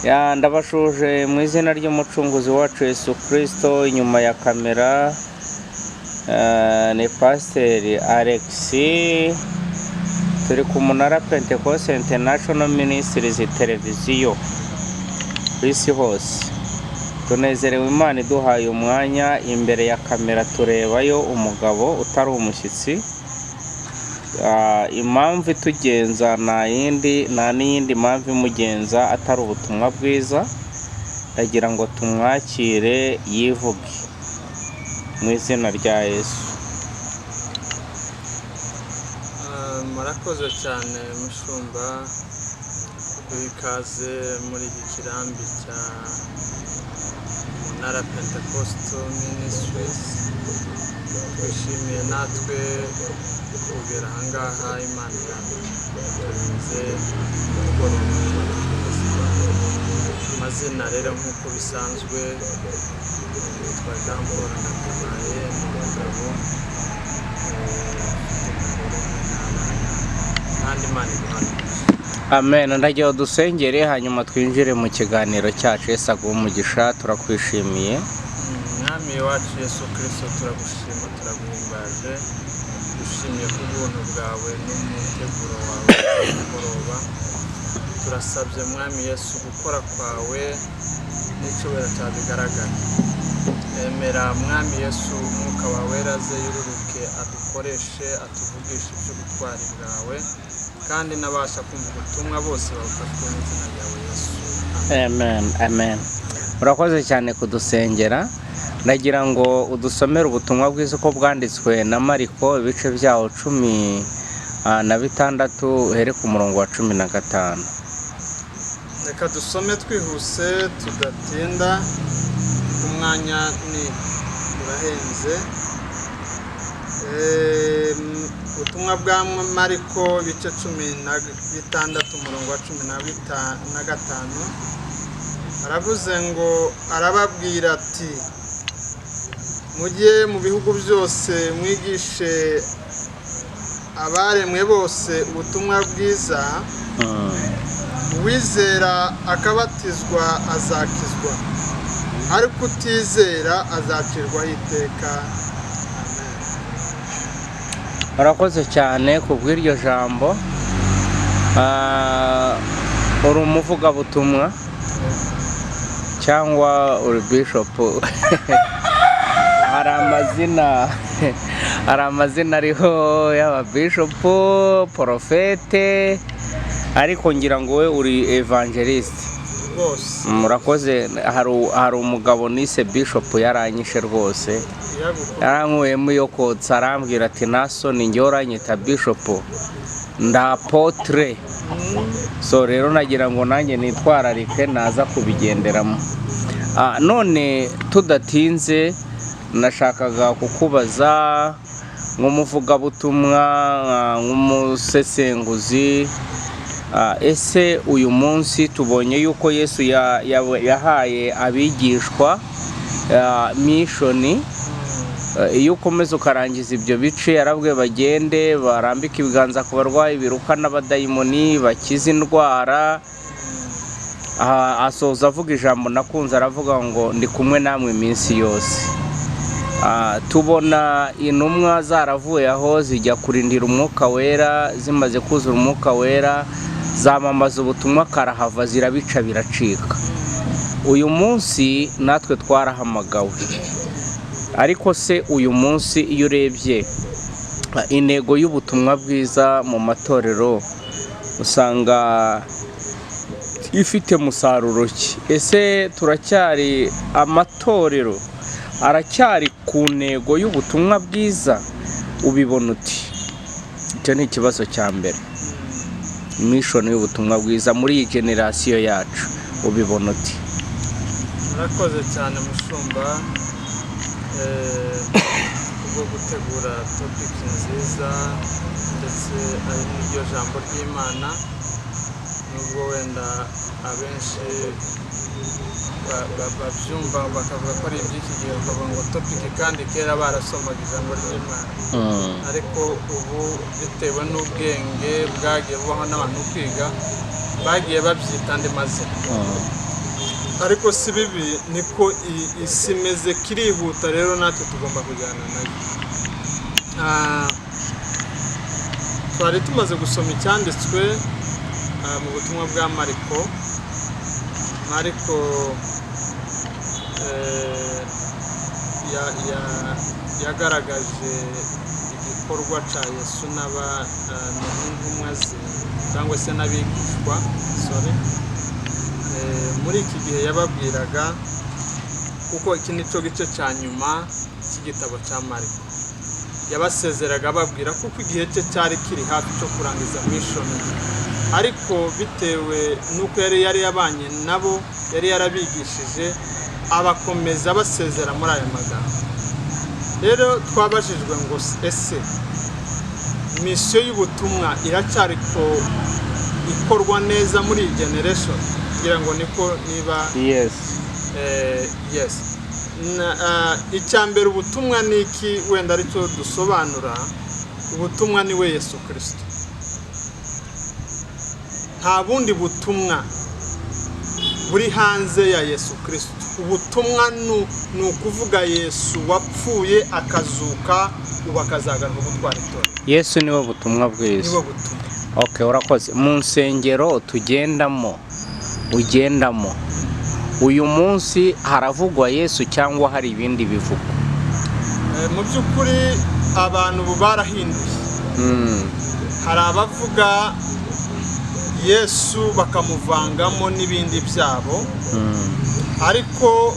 ndabashuje mu izina ry'umucunguzi wacu Yesu Kristo. Inyuma ya kamera ni Pasiteri Alex, turi ku Munara Pentecost International Ministries televiziyo ku isi hose. Tunezerewe Imana iduhaye umwanya imbere ya kamera, turebayo umugabo utari umushyitsi. Impamvu itugenza nta n'iyindi mpamvu imugenza atari ubutumwa bwiza. Ndagira ngo tumwakire yivuge mu izina rya Yesu. Murakoze cyane mushumba, ikaze muri iki kirambi cya Munara Pentecost Ministries. Twishimiye natwe kugera ahangaha, Imana yaturinze gukora amazina rero nk'uko bisanzwe. Nitwa Jean Paul Ndatumaye, n'umugabo kandi Imana iduhane. Amen. Ndagira dusengere hanyuma twinjire mu kiganiro cyacu. Yesu aguhe umugisha, turakwishimiye. Mwami wacu Yesu Kristo, turagushima, turaguhimbaje. Dushimiye ku buntu bwawe n'umuteguro wawe w'umugoroba. Turasabye Mwami Yesu gukora kwawe n'icyubahiro cyawe bigaragara. Emera Mwami Yesu umwuka wawe raze yururuke, adukoreshe, atuvugishe iby'ubutwari bwawe, kandi n'abasha kumva ubutumwa bose babufashwe n'izina ryawe Yesu. Amen. Amen. Urakoze cyane kudusengera. Ndagira ngo udusomere ubutumwa bwiza uko bwanditswe na Mariko, ibice byawo 16 uhere ku murongo wa 15. Reka dusome twihuse tudatinda, umwanya ni urahenze. Ubutumwa bwa Mariko ibice 16 umurongo wa 15. Aravuze ngo, arababwira ati, mujye mu bihugu byose mwigishe abaremwe bose ubutumwa bwiza. Uwizera akabatizwa azakizwa, ariko utizera azacirwaho iteka. Amen. Urakoze cyane ku bw'iryo jambo. Uri umuvugabutumwa cyangwa uri bishop? hari amazina ariho y'aba bishop, porofete, ariko ngira ngo we uri evangelist. Murakoze. hari umugabo nise bishop yaranyishe rwose, yarankuyemo iyo kotsa, arambwira ati naso ninjye uranyita bishop, ndapotre. So rero nagira ngo nanjye nitwararike naza kubigenderamo. None tudatinze, nashakaga kukubaza nk'umuvugabutumwa, nk'umusesenguzi, ese uyu munsi tubonye yuko Yesu yahaye abigishwa mishoni. Iyo ukomeza ukarangiza ibyo bice, yarabwiye bagende barambike ibiganza ku barwayi, birukana abadayimoni, bakize indwara. Asoza avuga ijambo nakunze, aravuga ngo ndi kumwe namwe iminsi yose. Tubona intumwa zaravuye aho zijya kurindira umwuka wera, zimaze kuzura umwuka wera zamamaza ubutumwa, karahava, zirabica biracika. Uyu munsi natwe twarahamagawe, ariko se uyu munsi iyo urebye intego y'ubutumwa bwiza mu matorero, usanga ifite musaruro ki? Ese turacyari, amatorero aracyari ku ntego y'ubutumwa bwiza? Ubibona uti? Icyo ni ikibazo cya mbere. Mission y'ubutumwa bwiza muri iyi generasiyo yacu, ubibona uti? Murakoze cyane mushumba, kubwo gutegura topic nziza, ndetse ari n'iryo jambo ry'Imana. Nubwo wenda abenshi babyumva bakavuga ko ari iby'iki gihe, bakavuga ngo topic kandi kera barasomaga ijambo ry'Imana. Ariko ubu bitewe n'ubwenge bwagiye bubaho n'abantu kwiga, bagiye babyita andi mazina. ariko si bibi niko isi imeze, kirihuta rero natwe tugomba kujyana nayo. Twari tumaze gusoma icyanditswe mu butumwa bwa Mariko yagaragaje igikorwa cya Yesu n'intumwa ze cyangwa se n'abigishwa muri iki gihe yababwiraga, kuko iki ni cyo gice cya nyuma cy'igitabo cya Mariko. Yabasezeraga ababwira kuko igihe cye cyari kiri hafi cyo kurangiza mission, ariko bitewe n'uko yari yabanye nabo, yari yarabigishije, abakomeza basezera muri aya magambo. Rero twabajijwe ngo ese mission y'ubutumwa iracyari ko ikorwa neza muri iyi generation? Kugira ngo niko niba yes. Icyambere ubutumwa ni iki? Wenda aricyo dusobanura. Ubutumwa ni we Yesu Kristo, nta bundi butumwa buri hanze ya Yesu Kristo. Ubutumwa ni ukuvuga Yesu wapfuye akazuka, ubu akazagaruka gutwara itorero. Yesu niwe butumwa bwiza. Niwe butumwa. Okay, urakoze. Mu nsengero tugendamo, ugendamo, uyu munsi haravugwa Yesu cyangwa hari ibindi bivugwa? Mu by'ukuri abantu barahinduye. Hari abavuga Yesu bakamuvangamo n'ibindi byabo, ariko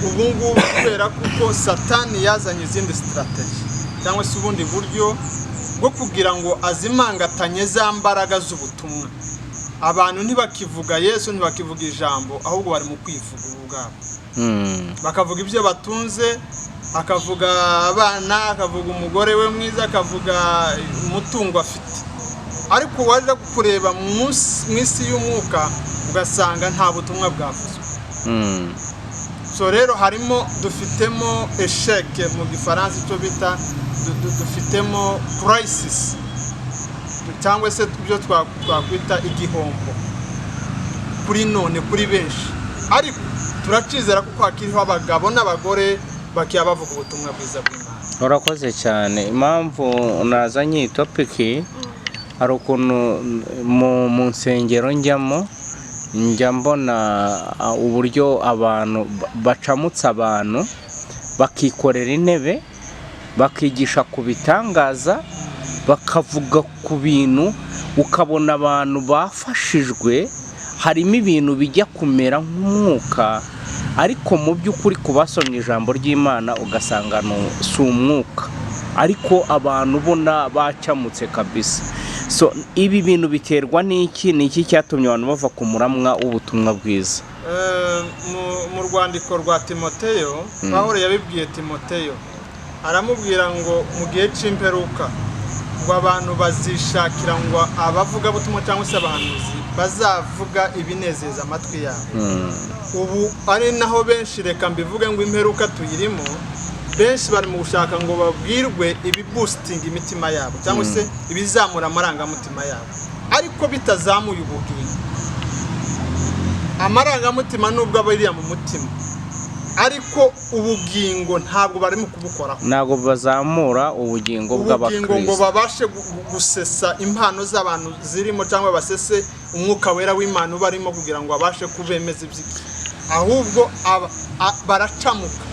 ubu ngubu kubera kuko Satani yazanye izindi strategy cyangwa se ubundi buryo bwo kugira ngo azimangatanye za mbaraga z'ubutumwa, abantu ntibakivuga Yesu, ntibakivuga ijambo, ahubwo bari mu kwivuga ubwabo. Bakavuga ibyo batunze, akavuga abana, akavuga umugore we mwiza, akavuga umutungo afite, ariko waje kureba mu isi y'umwuka ugasanga nta butumwa bwavuzwe. So rero dufitemo esheke mu gifaransa, icyo bita dufitemo crisis, cyangwa se ibyo twakwita igihombo kuri none kuri benshi, ariko turacizera kuko hakiriho abagabo n'abagore bakiya bavuga ubutumwa bwiza bw'Imana. Urakoze cyane. Impamvu nazanye iyi topiki, hari ukuntu mu nsengero njya mbona uburyo abantu bacamutsa abantu, bakikorera intebe, bakigisha ku bitangaza, bakavuga ku bintu, ukabona abantu bafashijwe, harimo ibintu bijya kumera nk'umwuka, ariko mu by'ukuri kubasomye ijambo ry'Imana ugasanga si umwuka, ariko abantu ubona bacamutse kabisa. So ibi bintu biterwa n'iki? Ni iki cyatumye abantu bava ku muramwa w'ubutumwa bwiza? Mu rwandiko rwa Timoteyo, Pawulo yabibwiye Timoteyo, aramubwira ngo mu gihe cy'imperuka ngo abantu bazishakira ngo abavuga butumwa cyangwa se abahanuzi bazavuga ibinezeza amatwi yabo. Ubu ari naho benshi, reka mbivuge ngo imperuka tuyirimo, benshi bari mu gushaka ngo babwirwe ibi boosting imitima yabo cyangwa se ibizamura amarangamutima yabo, ariko bitazamuye ubugingo. Amarangamutima nubwo aba iriya mu mutima, ariko ubugingo ntabwo bari mu kubukoraho. Ntabwo bazamura ubugingo bw'abakristo. Ubugingo ngo babashe gusesa impano z'abantu zirimo, cyangwa basese umwuka wera w'Imana ubarimo kugira ngo babashe kubemeza iby'iki, ahubwo baracamuka.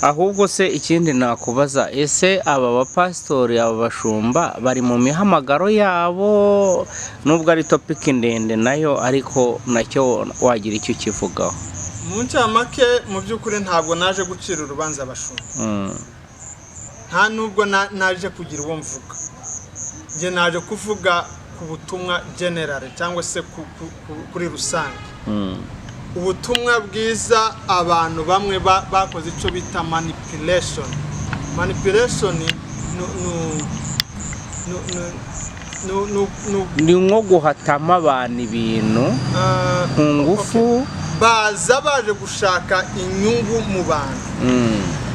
Ahubwo se ikindi nakubaza, ese aba bapasitori, aba bashumba bari mu mihamagaro yabo? Nubwo ari topiki ndende nayo, ariko nacyo wagira icyo kivugaho? Mu ncamake, mu by'ukuri ntabwo naje gucira urubanza abashumba, nta nubwo naje kugira uwo mvuga. Njye naje kuvuga ku butumwa general cyangwa se kuri rusange. Ubutumwa bwiza abantu bamwe bakoze icyo bita manipulation. Ni nko guhatama abantu ibintu ku ngufu, baje gushaka inyungu mu bantu,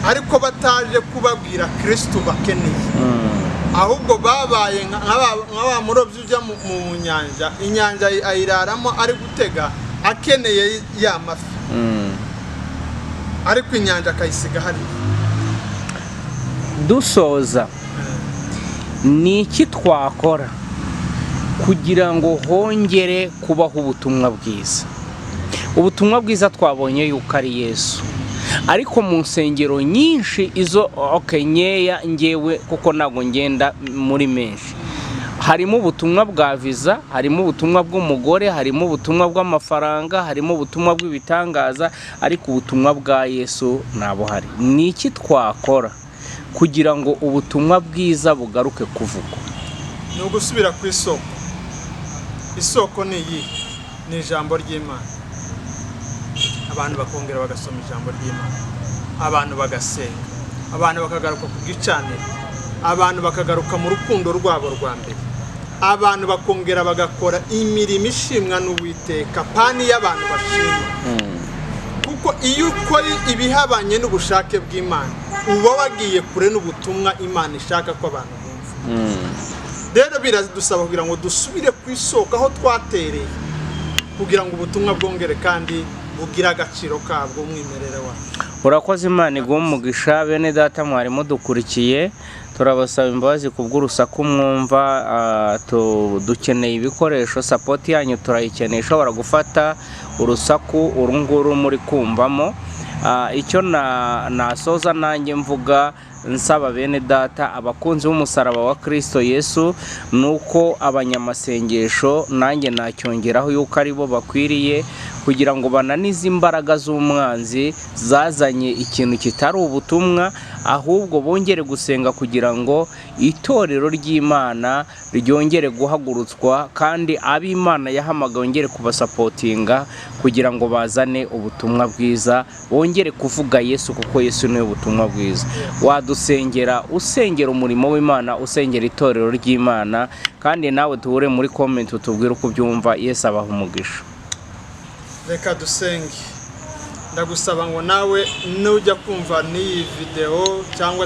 ariko bataje kubabwira Kristo bakeneye. Ahubwo babaye nk'aba murobyi ujya mu nyanja, inyanja ayiraramo ari gutega, akeneye ya mafi ariko inyanja akayisiga hari. Dusoza, ni iki twakora kugira ngo hongere kubaho ubutumwa bwiza? Ubutumwa bwiza twabonye yuko ari Yesu, ariko mu nsengero nyinshi izo nkeya ngewe kuko ntabwo ngenda muri menshi, harimo ubutumwa bwa viza, harimo ubutumwa bw'umugore, harimo ubutumwa bw'amafaranga, harimo ubutumwa bw'ibitangaza, ariko ubutumwa bwa Yesu ntabwo hari. Ni iki twakora kugira ngo ubutumwa bwiza bugaruke kuvugwa? Ni ugusubira ku isoko. Isoko ni iyi, ni ijambo ry'Imana. Abantu bakongera bagasoma ijambo ry'Imana, abantu bagasenga, abantu bakagaruka ku gicaniro, abantu bakagaruka mu rukundo rwabo rwa mbere, abantu bakongera bagakora imirimo ishimwa n'Uwiteka, pani y'abantu bashima. Kuko iyo ukora ibihabanye n'ubushake bw'Imana, uba wagiye kure n'ubutumwa Imana ishaka ko abantu bumva. Rero biradusaba kugira ngo dusubire ku isoko aho twatereye, kugira ngo ubutumwa bwongere kandi bugira agaciro kabwo umwimerere wacu. Urakoze, Imana iguhe umugisha. Bene data mwari mudukurikiye, turabasaba imbabazi kubw'urusaku mwumva. Dukeneye ibikoresho, support yanyu turayikeneye, ishobora gufata urusaku urunguru muri kumvamo. Icyo nasoza nanjye mvuga nsaba bene data abakunzi b'umusaraba wa Kristo Yesu, nuko abanyamasengesho nanjye nacyongeraho yuko aribo bakwiriye kugira ngo bananize imbaraga z'umwanzi zazanye ikintu kitari ubutumwa, ahubwo bongere gusenga kugira ngo itorero ry'Imana ryongere guhagurutswa, kandi ab'Imana yahamagaye bongere kubasapotinga kugira ngo bazane ubutumwa bwiza, bongere kuvuga Yesu, kuko Yesu niwe butumwa bwiza. Wadusengera, usengera umurimo w'Imana, usengera itorero ry'Imana, kandi nawe tuhure muri comment utubwire uko byumva. Yesu abaha umugisha. Reka dusenge. Ndagusaba ngo nawe nujya kumva n'iyi video cyangwa